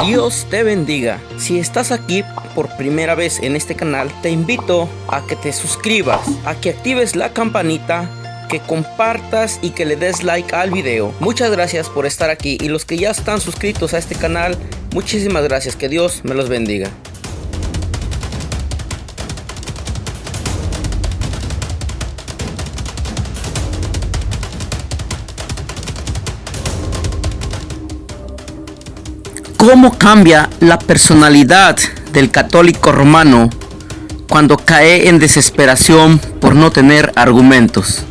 Dios te bendiga. Si estás aquí por primera vez en este canal, te invito a que te suscribas, a que actives la campanita, que compartas y que le des like al video. Muchas gracias por estar aquí, y los que ya están suscritos a este canal, muchísimas gracias. Que Dios me los bendiga. ¿Cómo cambia la personalidad del católico romano cuando cae en desesperación por no tener argumentos?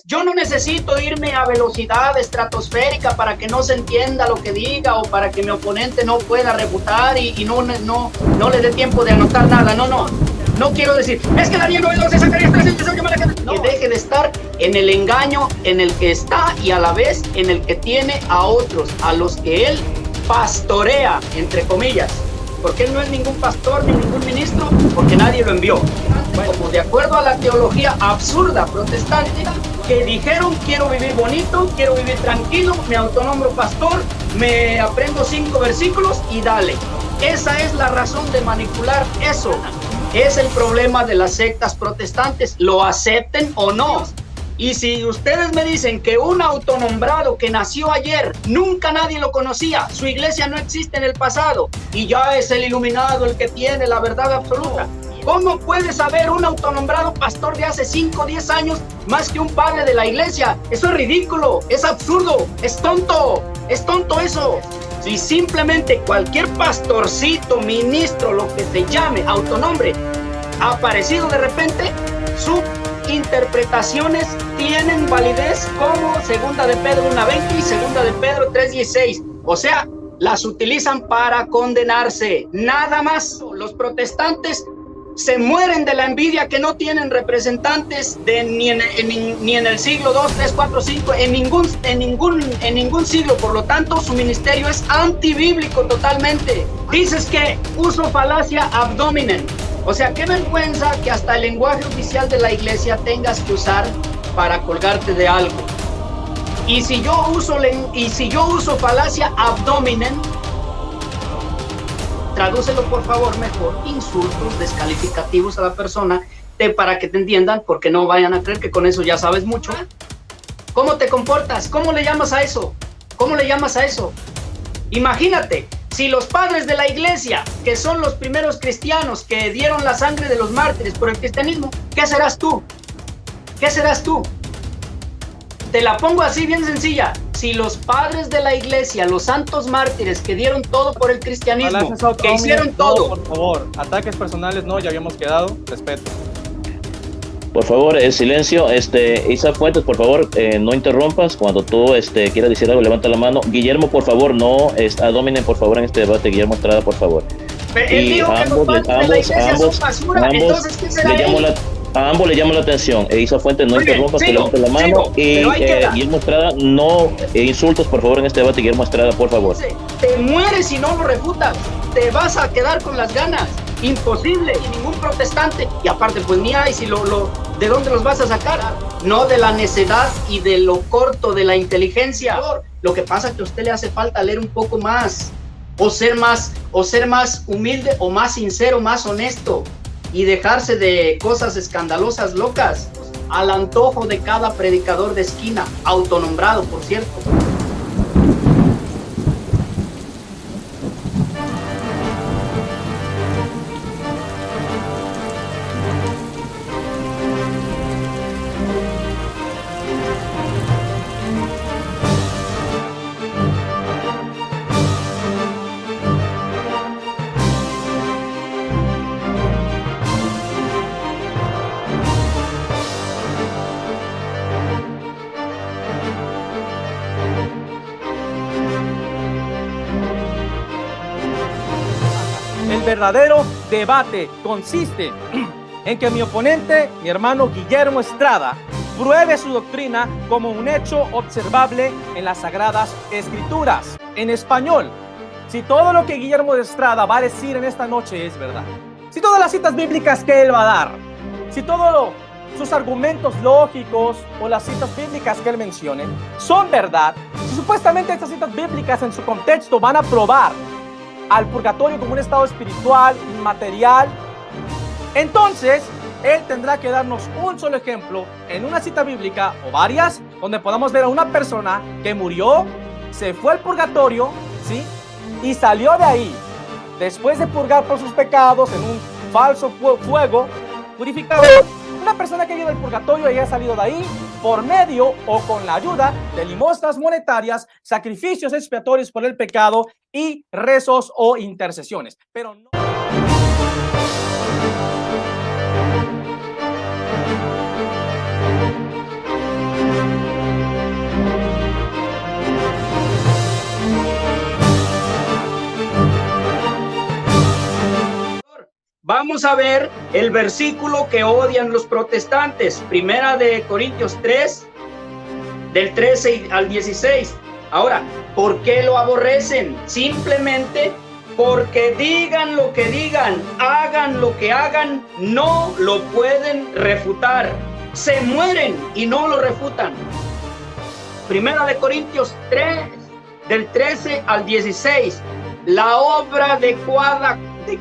Yo no necesito irme a velocidad estratosférica para que no se entienda lo que diga o para que mi oponente no pueda refutar y no le dé tiempo de anotar nada. No quiero decir, es que Daniel 9:12 Zacarías 3:11 que deje de estar en el engaño en el que está y a la vez en el que tiene a otros, a los que él pastorea, entre comillas, porque él no es ningún pastor ni ningún ministro, porque nadie lo envió. Como de acuerdo a la teología absurda protestante, que dijeron quiero vivir bonito, quiero vivir tranquilo, me autonombro pastor, me aprendo 5 versículos y dale. Esa es la razón de manipular eso. Es el problema de las sectas protestantes, lo acepten o no. Y si ustedes me dicen que un autonombrado que nació ayer, nunca nadie lo conocía, su iglesia no existe en el pasado y ya es el iluminado el que tiene la verdad absoluta, ¿cómo puede saber un autonombrado pastor de hace 5 o 10 años más que un padre de la iglesia? Eso es ridículo, es absurdo, es tonto eso. Si simplemente cualquier pastorcito, ministro, lo que se llame, autonombre, ha aparecido de repente, sus interpretaciones tienen validez como 2 de Pedro 1:20 y 2 de Pedro 3:16. O sea, las utilizan para condenarse, nada más. Los protestantes se mueren de la envidia que no tienen representantes ni en el siglo 2, 3, 4, 5, en ningún siglo. Por lo tanto, su ministerio es antibíblico totalmente. Dices que uso falacia abdominen. O sea, qué vergüenza que hasta el lenguaje oficial de la iglesia tengas que usar para colgarte de algo. Y si yo uso falacia abdominen, tradúcelo por favor mejor, insultos descalificativos a la persona, para que te entiendan, porque no vayan a creer que con eso ya sabes mucho. ¿Cómo te comportas? ¿Cómo le llamas a eso? ¿Cómo le llamas a eso? Imagínate, si los padres de la iglesia, que son los primeros cristianos que dieron la sangre de los mártires por el cristianismo, ¿qué serás tú? ¿Qué serás tú? Te la pongo así bien sencilla. Si los padres de la iglesia, los santos mártires que dieron todo por el cristianismo, que hicieron todo... Por favor, ataques personales no, ya habíamos quedado, respeto. Por favor, silencio. Isa Fuentes, por favor, no interrumpas. Cuando tú quieras decir algo, levanta la mano. Guillermo, por favor, no dominen, por favor, en este debate. Guillermo Estrada, por favor. Pero él dijo que los padres de la iglesia son basura, entonces, ¿qué será él? A ambos le llamo la atención. Isa Fuentes, no interrumpas, que levante la mano. Y Guillermo Estrada, no insultos, por favor, en este debate. Guillermo Estrada, por favor. Te mueres si no lo refutas. Te vas a quedar con las ganas. Imposible, y ningún protestante. Y aparte, pues ni hay, ¿de dónde los vas a sacar? No de la necedad y de lo corto de la inteligencia. Lo que pasa es que a usted le hace falta leer un poco más, o ser más humilde, o más sincero, más honesto, y dejarse de cosas escandalosas, locas, al antojo de cada predicador de esquina, autonombrado, por cierto. El verdadero debate consiste en que mi oponente, mi hermano Guillermo Estrada, pruebe su doctrina como un hecho observable en las Sagradas Escrituras. En español, si todo lo que Guillermo Estrada va a decir en esta noche es verdad, si todas las citas bíblicas que él va a dar, si todo sus argumentos lógicos o las citas bíblicas que él mencione son verdad, si supuestamente estas citas bíblicas en su contexto van a probar al purgatorio como un estado espiritual, inmaterial, entonces él tendrá que darnos un solo ejemplo en una cita bíblica o varias, donde podamos ver a una persona que murió, se fue al purgatorio, ¿sí? Y salió de ahí, después de purgar por sus pecados en un falso fuego purificador. Una persona que ha ido al purgatorio y ha salido de ahí por medio o con la ayuda de limosnas monetarias, sacrificios expiatorios por el pecado y rezos o intercesiones. Pero no... Vamos a ver el versículo que odian los protestantes, Primera de Corintios 3, del 13 al 16. Ahora, ¿por qué lo aborrecen? Simplemente porque digan lo que digan, hagan lo que hagan, no lo pueden refutar. Se mueren y no lo refutan. Primera de Corintios 3, del 13 al 16. La obra de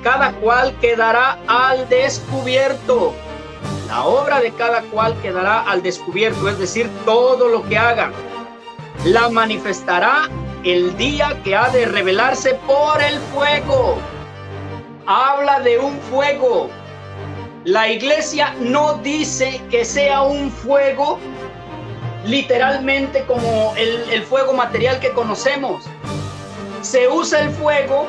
cada cual quedará al descubierto. La obra de cada cual quedará al descubierto, es decir, todo lo que haga. La manifestará el día que ha de revelarse por el fuego. Habla de un fuego. La iglesia no dice que sea un fuego literalmente como el fuego material que conocemos. Se usa el fuego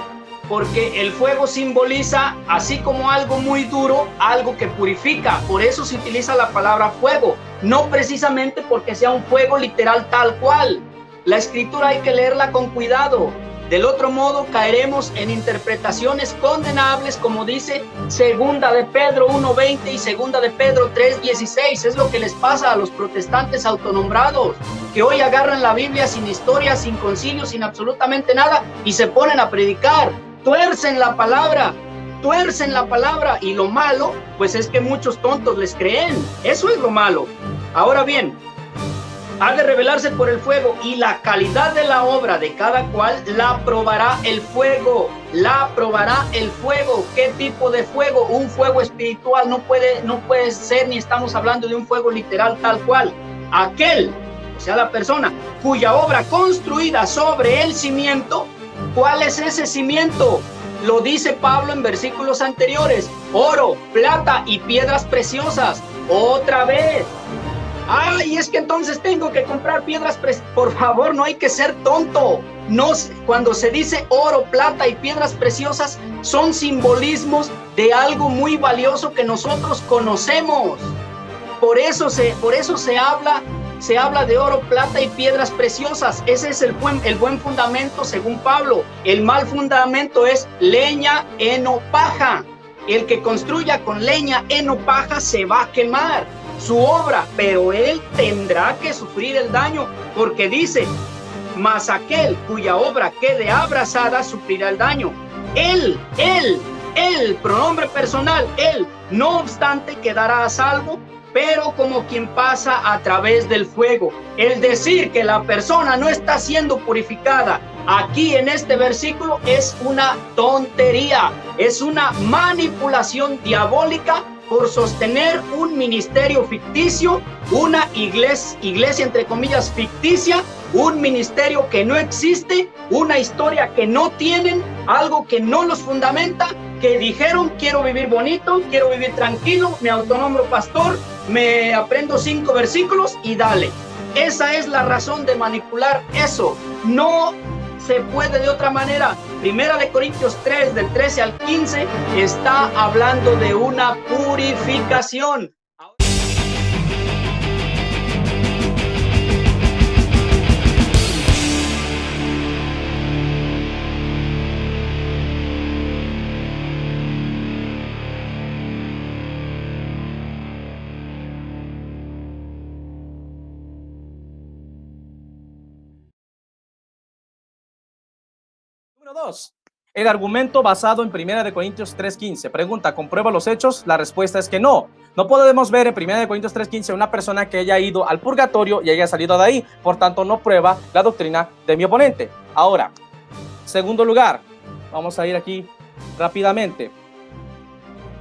porque el fuego simboliza, así como algo muy duro, algo que purifica. Por eso se utiliza la palabra fuego, no precisamente porque sea un fuego literal tal cual. La escritura hay que leerla con cuidado. Del otro modo caeremos en interpretaciones condenables, como dice Segunda de Pedro 1:20 y Segunda de Pedro 3:16. Es lo que les pasa a los protestantes autonombrados, que hoy agarran la Biblia sin historia, sin concilio, sin absolutamente nada, y se ponen a predicar. Tuercen la palabra, y lo malo, pues es que muchos tontos les creen. Eso es lo malo. Ahora bien, ha de revelarse por el fuego, y la calidad de la obra de cada cual la probará el fuego. La probará el fuego. ¿Qué tipo de fuego? Un fuego espiritual. No puede ser, ni estamos hablando de un fuego literal tal cual. Aquel, o sea, la persona cuya obra construida sobre el cimiento. ¿Cuál es ese cimiento? Lo dice Pablo en versículos anteriores: oro, plata y piedras preciosas. Otra vez. Ay, es que entonces tengo que comprar piedras preciosas. Por favor, no hay que ser tonto. No, cuando se dice oro, plata y piedras preciosas, son simbolismos de algo muy valioso que nosotros conocemos. Por eso se habla de oro, plata y piedras preciosas. Ese es el buen fundamento según Pablo. El mal fundamento es leña, heno, paja. El que construya con leña, heno, paja se va a quemar su obra, pero él tendrá que sufrir el daño, porque dice: mas aquel cuya obra quede abrasada sufrirá el daño. Él, pronombre personal, él, no obstante, quedará a salvo, pero como quien pasa a través del fuego. El decir que la persona no está siendo purificada aquí en este versículo es una tontería, es una manipulación diabólica por sostener un ministerio ficticio, una iglesia entre comillas ficticia, un ministerio que no existe, una historia que no tienen, algo que no los fundamenta, que dijeron: quiero vivir bonito, quiero vivir tranquilo, me autonombro pastor, me aprendo 5 versículos y dale. Esa es la razón de manipular eso. No se puede de otra manera. Primera de Corintios 3, del 13 al 15, está hablando de una purificación. Número 2. El argumento basado en 1 Corintios 3:15. Pregunta, ¿comprueba los hechos? La respuesta es que no. No podemos ver en 1 Corintios 3:15 una persona que haya ido al purgatorio y haya salido de ahí. Por tanto, no prueba la doctrina de mi oponente. Ahora, segundo lugar, vamos a ir aquí rápidamente.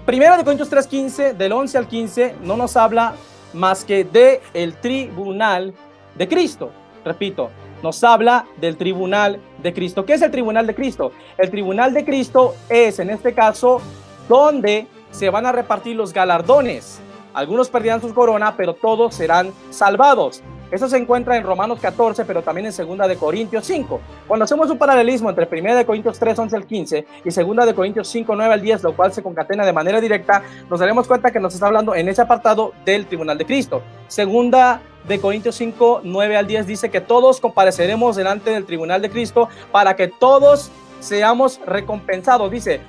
1 Corintios 3:15, del 11 al 15, no nos habla más que de el tribunal de Cristo. Repito, nos habla del tribunal de Cristo. ¿Qué es el tribunal de Cristo? El tribunal de Cristo es, en este caso, donde se van a repartir los galardones. Algunos perderán su corona, pero todos serán salvados. Eso se encuentra en Romanos 14, pero también en 2 Corintios 5. Cuando hacemos un paralelismo entre 1 Corintios 3, 11 al 15 y 2 Corintios 5, 9 al 10, lo cual se concatena de manera directa, nos daremos cuenta que nos está hablando en ese apartado del tribunal de Cristo. 2 Corintios 5, 9 al 10 dice que todos compareceremos delante del tribunal de Cristo para que todos seamos recompensados. Dice,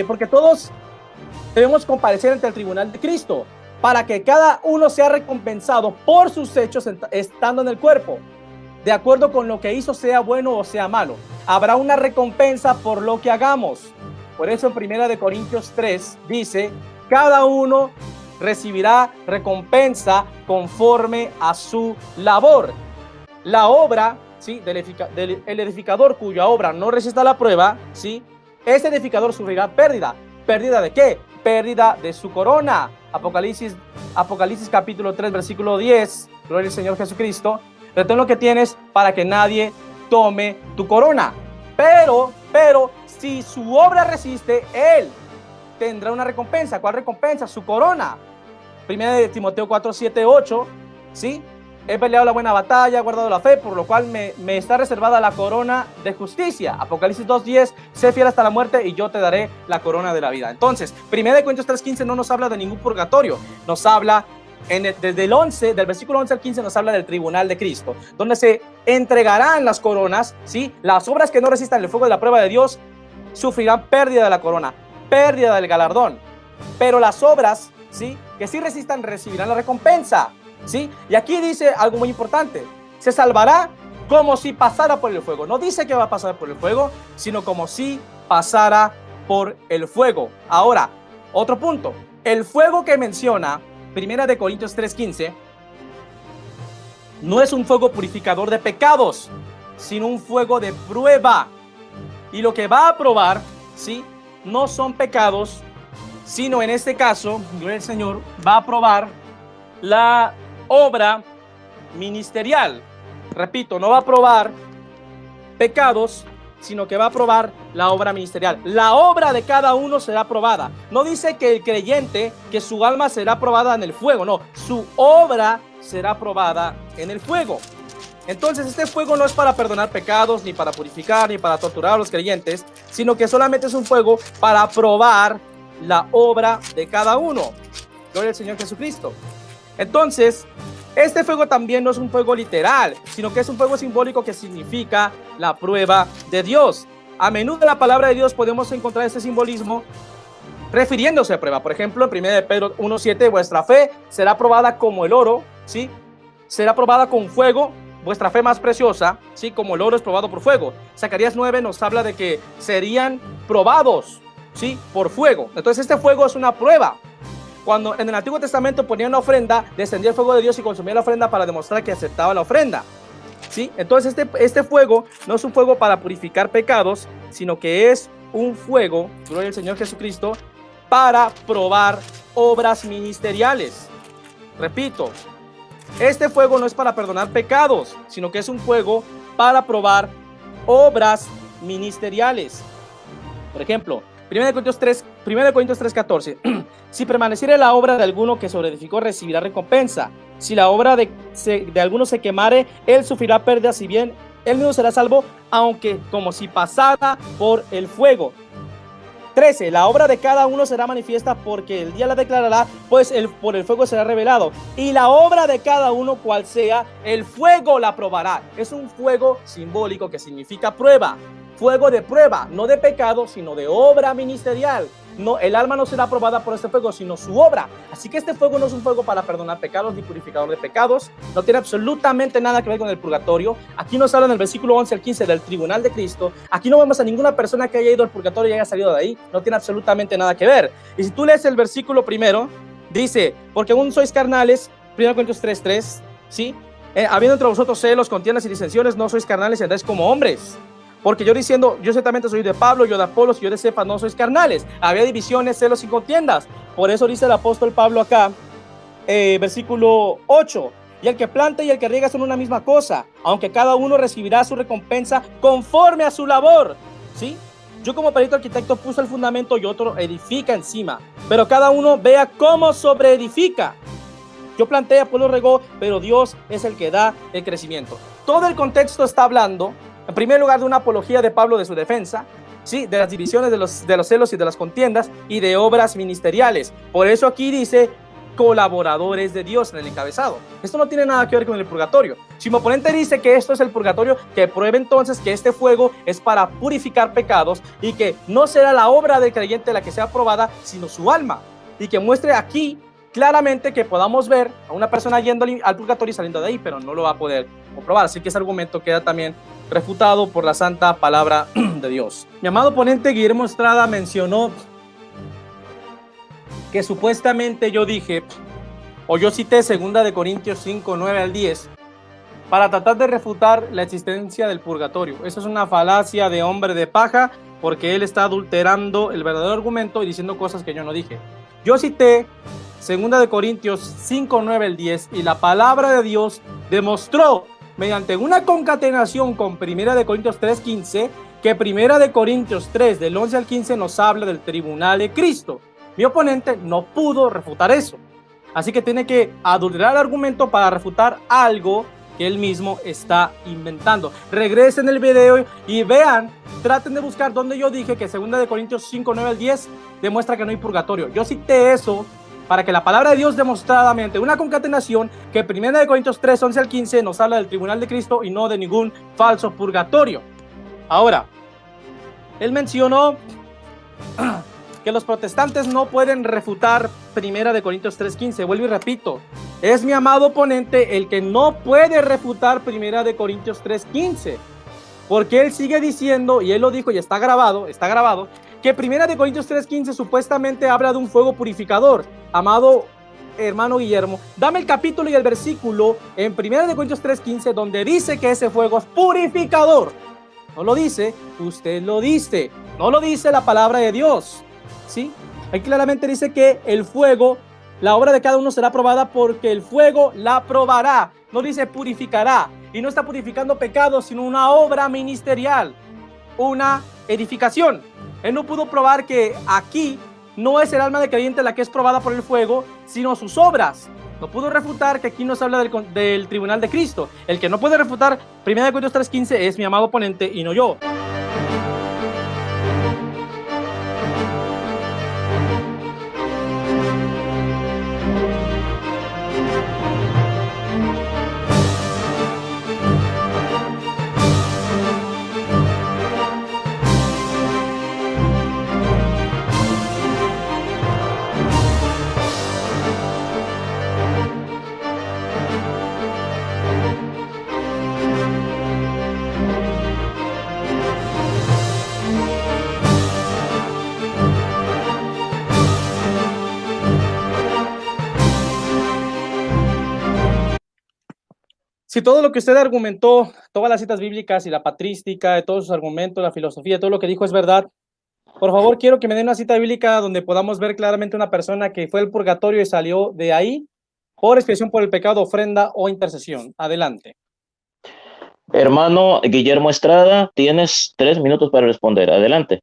porque todos debemos comparecer ante el tribunal de Cristo, para que cada uno sea recompensado por sus hechos estando en el cuerpo, de acuerdo con lo que hizo, sea bueno o sea malo. Habrá una recompensa por lo que hagamos. Por eso en 1 Corintios 3 dice, cada uno recibirá recompensa conforme a su labor. La obra, ¿sí?, del edificador cuya obra no resista la prueba, ¿sí?, ese edificador sufrirá pérdida. ¿Pérdida de qué? Pérdida de su corona. Apocalipsis capítulo 3, versículo 10. Gloria al Señor Jesucristo. Retén lo que tienes para que nadie tome tu corona. Pero, si su obra resiste, él tendrá una recompensa. ¿Cuál recompensa? Su corona. 1 Timoteo 4, 7, 8. ¿Sí? He peleado la buena batalla, he guardado la fe, por lo cual me está reservada la corona de justicia. Apocalipsis 2:10, sé fiel hasta la muerte y yo te daré la corona de la vida. Entonces, 1 Corintios 3:15 no nos habla de ningún purgatorio, nos habla, desde el 11, del versículo 11 al 15, nos habla del tribunal de Cristo, donde se entregarán las coronas, ¿sí? Las obras que no resistan el fuego de la prueba de Dios sufrirán pérdida de la corona, pérdida del galardón, pero las obras, ¿sí?, que sí resistan recibirán la recompensa. ¿Sí? Y aquí dice algo muy importante: se salvará como si pasara por el fuego. No dice que va a pasar por el fuego, sino como si pasara por el fuego. Ahora, otro punto: el fuego que menciona 1 Corintios 3:15 no es un fuego purificador de pecados, sino un fuego de prueba. Y lo que va a probar, ¿sí?, no son pecados, sino en este caso, gloria al Señor, va a probar la obra ministerial. Repito, no va a probar pecados, sino que va a probar la obra ministerial. La obra de cada uno será probada. No dice que el creyente, que su alma será probada en el fuego, no, su obra será probada en el fuego. Entonces, este fuego no es para perdonar pecados, ni para purificar, ni para torturar a los creyentes, sino que solamente es un fuego para probar la obra de cada uno. Gloria al Señor Jesucristo. Entonces, este fuego también no es un fuego literal, sino que es un fuego simbólico que significa la prueba de Dios. A menudo en la palabra de Dios podemos encontrar este simbolismo refiriéndose a prueba. Por ejemplo, en 1 Pedro 1:7, vuestra fe será probada como el oro, ¿sí? Será probada con fuego, vuestra fe más preciosa, ¿sí?, como el oro es probado por fuego. Zacarías 9 nos habla de que serían probados, ¿sí?, por fuego. Entonces, este fuego es una prueba. Cuando en el Antiguo Testamento ponían una ofrenda, descendía el fuego de Dios y consumía la ofrenda para demostrar que aceptaba la ofrenda, ¿sí? Entonces este fuego no es un fuego para purificar pecados, sino que es un fuego, gloria al Señor Jesucristo, para probar obras ministeriales. Repito, este fuego no es para perdonar pecados, sino que es un fuego para probar obras ministeriales. Por ejemplo, 1 Corintios 3:14. Si permaneciere la obra de alguno que sobreedificó, recibirá recompensa. Si la obra de alguno se quemare, él sufrirá pérdida, si bien él mismo será salvo, aunque como si pasara por el fuego. 13. La obra de cada uno será manifiesta, porque el día la declarará, pues por el fuego será revelado. Y la obra de cada uno, cual sea, el fuego la probará. Es un fuego simbólico que significa prueba. Fuego de prueba, no de pecado, sino de obra ministerial. no, el alma no será aprobada por este fuego, sino su obra. Así que este fuego no es un fuego para perdonar pecados ni purificador de pecados, no tiene absolutamente nada que ver con el purgatorio. Aquí nos habla en el versículo 11 al 15 del tribunal de Cristo. Aquí no vemos a ninguna persona que haya ido al purgatorio y haya salido de ahí, no tiene absolutamente nada que ver. Y si tú lees el versículo primero, dice, porque aún sois carnales, 1 Corintios 3:3, ¿sí? Habiendo entre vosotros celos, contiendas y disensiones, no sois carnales y andáis como hombres. Porque yo diciendo, yo ciertamente soy de Pablo, yo de Apolos, yo de Cefas, no sois carnales. Había divisiones, celos y contiendas. Por eso dice el apóstol Pablo acá, versículo 8. Y el que planta y el que riega son una misma cosa, aunque cada uno recibirá su recompensa conforme a su labor. ¿Sí? Yo como perito arquitecto puse el fundamento y otro edifica encima. Pero cada uno vea cómo sobreedifica. Yo planté, Apolo regó, pero Dios es el que da el crecimiento. Todo el contexto está hablando, en primer lugar, de una apología de Pablo de su defensa, ¿sí? De las divisiones, de los celos y de las contiendas y de obras ministeriales. Por eso aquí dice colaboradores de Dios en el encabezado. Esto no tiene nada que ver con el purgatorio. Si mi oponente dice que esto es el purgatorio, que pruebe entonces que este fuego es para purificar pecados y que no será la obra del creyente la que sea aprobada, sino su alma. Y que muestre aquí claramente que podamos ver a una persona yendo al purgatorio y saliendo de ahí, pero no lo va a poder comprobar. Así que ese argumento queda también refutado por la santa palabra de Dios. Mi amado oponente Guillermo Estrada mencionó que supuestamente yo dije, o yo cité 2 Corintios 5, 9 al 10, para tratar de refutar la existencia del purgatorio. Eso es una falacia de hombre de paja, porque él está adulterando el verdadero argumento y diciendo cosas que yo no dije. Yo cité 2 Corintios 5, 9 al 10, y la palabra de Dios demostró mediante una concatenación con 1 Corintios 3:15 que 1 Corintios 3 del 11 al 15 nos habla del tribunal de Cristo. Mi oponente no pudo refutar eso, así que tiene que adulterar el argumento para refutar algo que él mismo está inventando. Regresen el video y vean, traten de buscar donde yo dije que 2 Corintios 5, 9 al 10 demuestra que no hay purgatorio. Yo cité eso para que la palabra de Dios demostradamente, una concatenación, que 1 Corintios 3, 11 al 15 nos habla del tribunal de Cristo y no de ningún falso purgatorio. Ahora, él mencionó que los protestantes no pueden refutar 1 Corintios 3:15. Vuelvo y repito, es mi amado oponente el que no puede refutar 1 Corintios 3:15, porque él sigue diciendo, y él lo dijo y está grabado, que 1 Corintios 3:15 supuestamente habla de un fuego purificador. Amado hermano Guillermo, dame el capítulo y el versículo en 1 Corintios 3:15 donde dice que ese fuego es purificador. No lo dice, usted lo dice, no lo dice la palabra de Dios, ¿sí? Ahí claramente dice que el fuego, la obra de cada uno será probada porque el fuego la probará. No dice purificará, y no está purificando pecados, sino una obra ministerial, una edificación. Él no pudo probar que aquí no es el alma de creyente la que es probada por el fuego, sino sus obras. No pudo refutar que aquí nos habla del tribunal de Cristo. El que no puede refutar 1 Corintios 3:15 es mi amado oponente y no yo. Si todo lo que usted argumentó, todas las citas bíblicas y la patrística, todos sus argumentos, la filosofía, todo lo que dijo es verdad, por favor, quiero que me den una cita bíblica donde podamos ver claramente una persona que fue al purgatorio y salió de ahí por expiación por el pecado, ofrenda o intercesión. Adelante. Hermano Guillermo Estrada, tienes 3 minutos para responder. Adelante.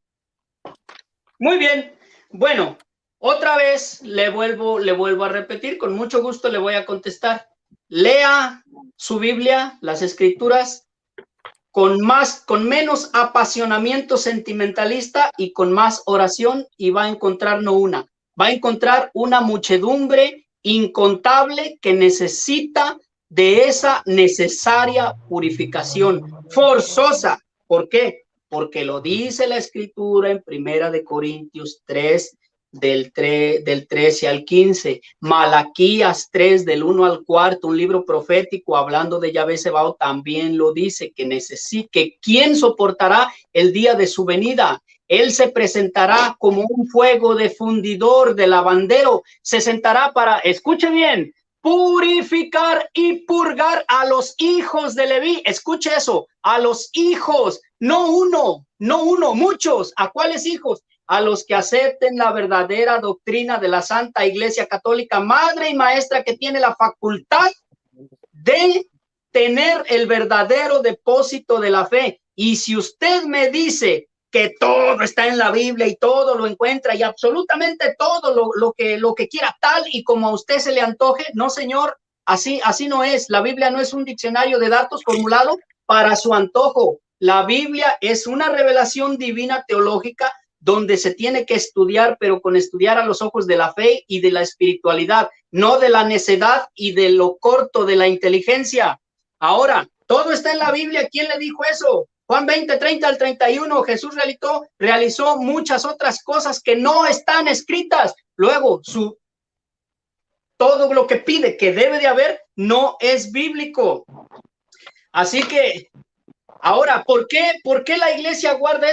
Muy bien. Bueno, otra vez le vuelvo a repetir, con mucho gusto le voy a contestar. Lea su Biblia, las Escrituras, con menos apasionamiento sentimentalista y con más oración, y va a encontrar va a encontrar una muchedumbre incontable que necesita de esa necesaria purificación forzosa. ¿Por qué? Porque lo dice la Escritura en 1 Corintios 3, del 13 al 15, Malaquías 3 del 1 al 4, un libro profético hablando de Yahvé Sebaot, también lo dice, que ¿quién soportará el día de su venida? Él se presentará como un fuego de fundidor, de lavandero, se sentará para, escuche bien, purificar y purgar a los hijos de Leví. Escuche eso, a los hijos, no uno, muchos. ¿A cuáles hijos? A los que acepten la verdadera doctrina de la Santa Iglesia Católica, madre y maestra, que tiene la facultad de tener el verdadero depósito de la fe. Y si usted me dice que todo está en la Biblia y todo lo encuentra y absolutamente todo lo que quiera, tal y como a usted se le antoje, no, señor, así no es. La Biblia no es un diccionario de datos formulado para su antojo. La Biblia es una revelación divina teológica donde se tiene que estudiar, pero con estudiar a los ojos de la fe y de la espiritualidad, no de la necedad y de lo corto de la inteligencia. Ahora, todo está en la Biblia. ¿Quién le dijo eso? Juan 20, 30 al 31, Jesús realizó muchas otras cosas que no están escritas. Luego, todo lo que pide que debe de haber no es bíblico. Así que, ahora, ¿por qué la iglesia guarda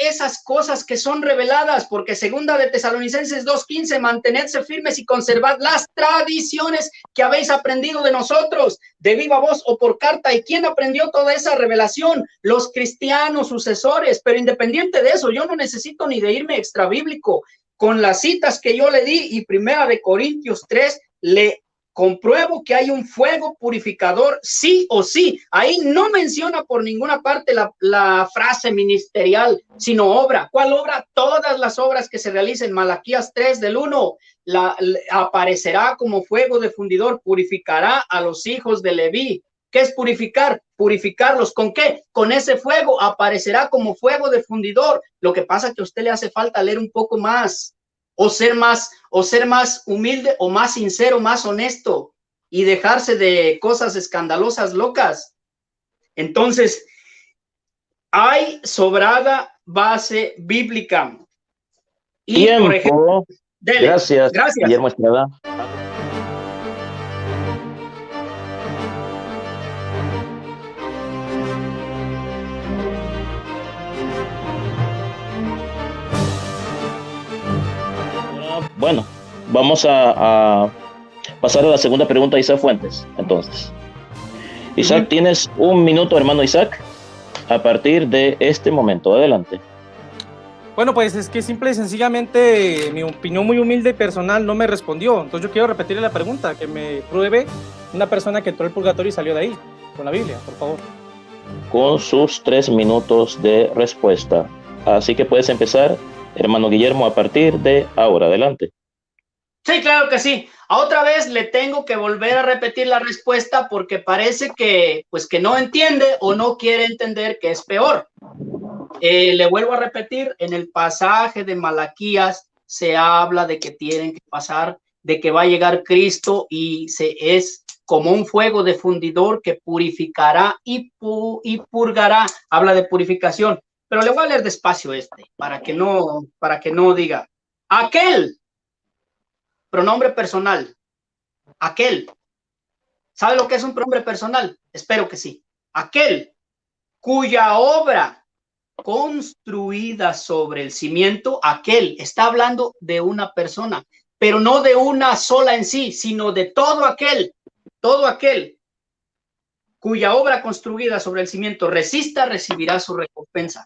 esas cosas que son reveladas? Porque segunda de Tesalonicenses 2:15, mantenedse firmes y conservad las tradiciones que habéis aprendido de nosotros, de viva voz o por carta. ¿Y quién aprendió toda esa revelación? Los cristianos sucesores. Pero independiente de eso, yo no necesito ni de irme extrabíblico. Con las citas que yo le di y primera de Corintios 3, le compruebo que hay un fuego purificador, sí o sí. Ahí no menciona por ninguna parte la frase ministerial, sino obra. ¿Cuál obra? Todas las obras que se realicen. Malaquías 3 del 1, aparecerá como fuego de fundidor, purificará a los hijos de Leví. ¿Qué es purificar? Purificarlos. ¿Con qué? Con ese fuego. Aparecerá como fuego de fundidor. Lo que pasa es que a usted le hace falta leer un poco más, o ser más humilde, o más sincero, más honesto, y dejarse de cosas escandalosas, locas. Entonces, hay sobrada base bíblica. Y Tiempo. por ejemplo, Gracias. Guillermo Estrada. Bueno, vamos a pasar a la segunda pregunta de Isaac Fuentes. Entonces, Isaac, tienes un minuto, hermano Isaac, a partir de este momento. Adelante. Bueno, pues es que simple y sencillamente mi opinión muy humilde y personal no me respondió. Entonces yo quiero repetirle la pregunta, que me pruebe una persona que entró al purgatorio y salió de ahí, con la Biblia, por favor. Con sus 3 minutos de respuesta. Así que puedes empezar, hermano Guillermo, a partir de ahora. Adelante. Sí, claro que sí. A otra vez le tengo que volver a repetir la respuesta porque parece que no entiende o no quiere entender que es peor. Le vuelvo a repetir, en el pasaje de Malaquías se habla de que tienen que pasar, de que va a llegar Cristo y es como un fuego de fundidor que purificará y purgará. Habla de purificación, pero le voy a leer despacio para que no diga. Aquel, pronombre personal, aquel. ¿Sabe lo que es un pronombre personal? Espero que sí. Aquel cuya obra construida sobre el cimiento, aquel, está hablando de una persona, pero no de una sola en sí, sino de todo aquel cuya obra construida sobre el cimiento resista, recibirá su recompensa.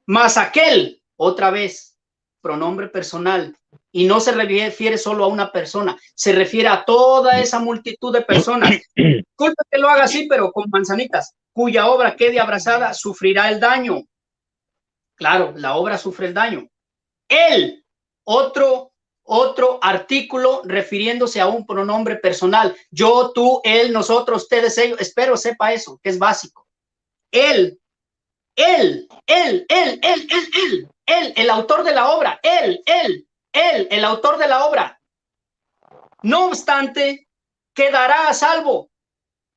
Mas aquel, otra vez, pronombre personal, y no se refiere solo a una persona, se refiere a toda esa multitud de personas. Disculpe que lo haga así, pero con manzanitas. Cuya obra quede abrazada, sufrirá el daño. Claro, la obra sufre el daño. Él, otro artículo refiriéndose a un pronombre personal. Yo, tú, él, nosotros, ustedes, ellos. Espero sepa eso, que es básico. Él, el autor de la obra. Él, el autor de la obra. No obstante, quedará a salvo.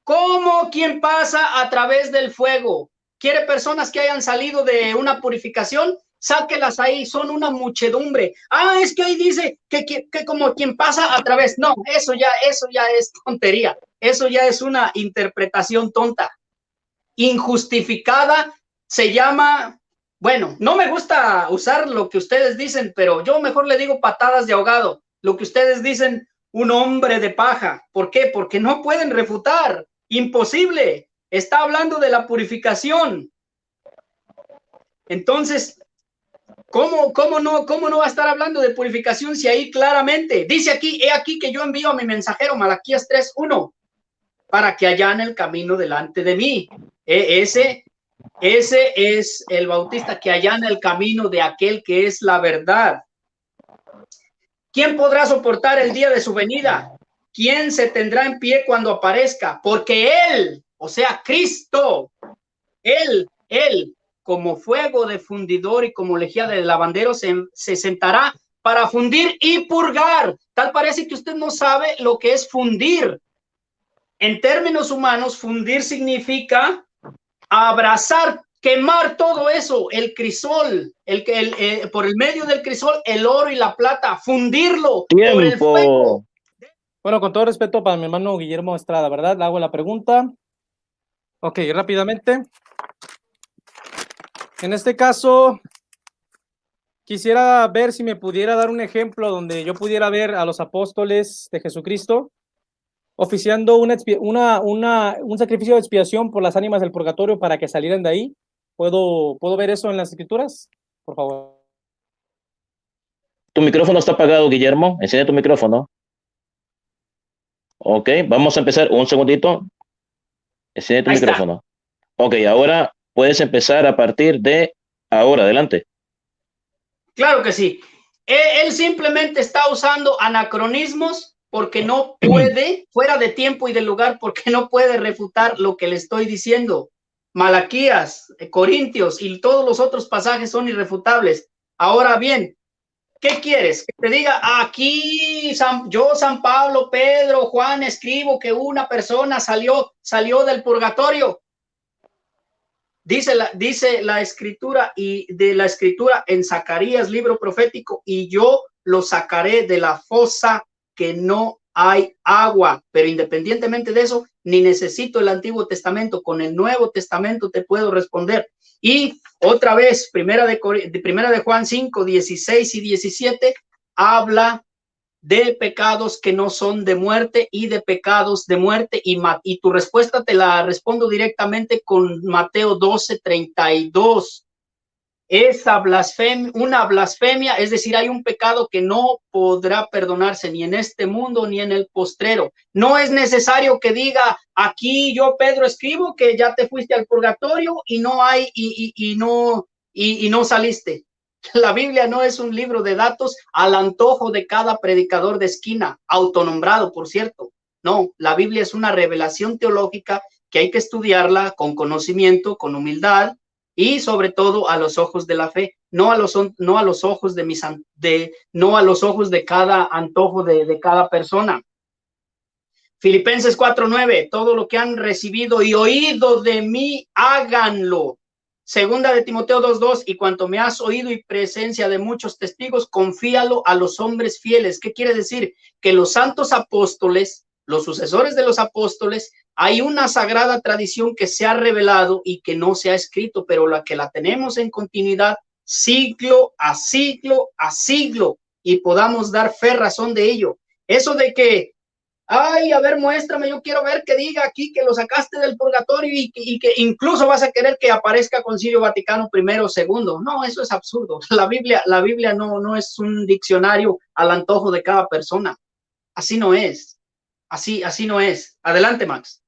Como quien pasa a través del fuego. ¿Quiere personas que hayan salido de una purificación? sáquelas ahí, son una muchedumbre. Ah, es que ahí dice que como quien pasa a través. No, eso ya es tontería. Eso ya es una interpretación tonta, injustificada. Se llama, bueno, no me gusta usar lo que ustedes dicen, pero yo mejor le digo patadas de ahogado. Lo que ustedes dicen, un hombre de paja. ¿Por qué? Porque no pueden refutar. Imposible. Está hablando de la purificación. Entonces, ¿cómo no va a estar hablando de purificación si ahí claramente dice aquí, he aquí que yo envío a mi mensajero, Malaquías 3:1, para que allane el camino delante de mí? Ese es el Bautista, que allana el camino de aquel que es la verdad. ¿Quién podrá soportar el día de su venida? ¿Quién se tendrá en pie cuando aparezca? Porque él, o sea, Cristo, él, como fuego de fundidor y como lejía de lavandero, se sentará para fundir y purgar. Tal parece que usted no sabe lo que es fundir. En términos humanos, fundir significa abrazar, quemar todo eso, el crisol, por el medio del crisol, el oro y la plata, fundirlo por el fuego. Bueno, con todo respeto para mi hermano Guillermo Estrada, ¿verdad? Le hago la pregunta. Ok, rápidamente. En este caso, quisiera ver si me pudiera dar un ejemplo donde yo pudiera ver a los apóstoles de Jesucristo oficiando un sacrificio de expiación por las ánimas del purgatorio para que salieran de ahí. ¿Puedo ver eso en las escrituras? Por favor. Tu micrófono está apagado, Guillermo. Enciende tu micrófono. Ok, vamos a empezar. Un segundito. Enciende tu micrófono. Ok, ahora puedes empezar a partir de ahora. Adelante. Claro que sí. Él simplemente está usando anacronismos porque no puede, fuera de tiempo y de lugar, porque no puede refutar lo que le estoy diciendo. Malaquías, Corintios y todos los otros pasajes son irrefutables. Ahora bien, ¿qué quieres? Que te diga aquí, San Pablo, Pedro, Juan, escribo que una persona salió del purgatorio. Dice la escritura, y de la escritura en Zacarías, libro profético, y yo lo sacaré de la fosa que no hay agua. Pero independientemente de eso, ni necesito el Antiguo Testamento, con el Nuevo Testamento te puedo responder. Y otra vez, primera de Juan 5, 16 y 17, habla de pecados que no son de muerte y de pecados de muerte, y tu respuesta te la respondo directamente con Mateo 12:32. Esa una blasfemia, es decir, hay un pecado que no podrá perdonarse ni en este mundo ni en el postrero. No es necesario que diga aquí yo, Pedro, escribo que ya te fuiste al purgatorio y no hay y no saliste. La Biblia no es un libro de datos al antojo de cada predicador de esquina, autonombrado, por cierto. No, la Biblia es una revelación teológica que hay que estudiarla con conocimiento, con humildad y sobre todo a los ojos de la fe, no a los ojos no a los ojos de cada antojo de cada persona. Filipenses 4:9, todo lo que han recibido y oído de mí, háganlo. Segunda de Timoteo 2:2, y cuanto me has oído y presencia de muchos testigos, confíalo a los hombres fieles. ¿Qué quiere decir? Que los santos apóstoles, los sucesores de los apóstoles, hay una sagrada tradición que se ha revelado y que no se ha escrito, pero la que la tenemos en continuidad siglo a siglo a siglo, y podamos dar fe, razón de ello. Eso de que ay, a ver, muéstrame, yo quiero ver que diga aquí que lo sacaste del purgatorio y que incluso vas a querer que aparezca Concilio Vaticano I o II. No, eso es absurdo. La Biblia no es un diccionario al antojo de cada persona. Así no es. Así no es. Adelante, Max.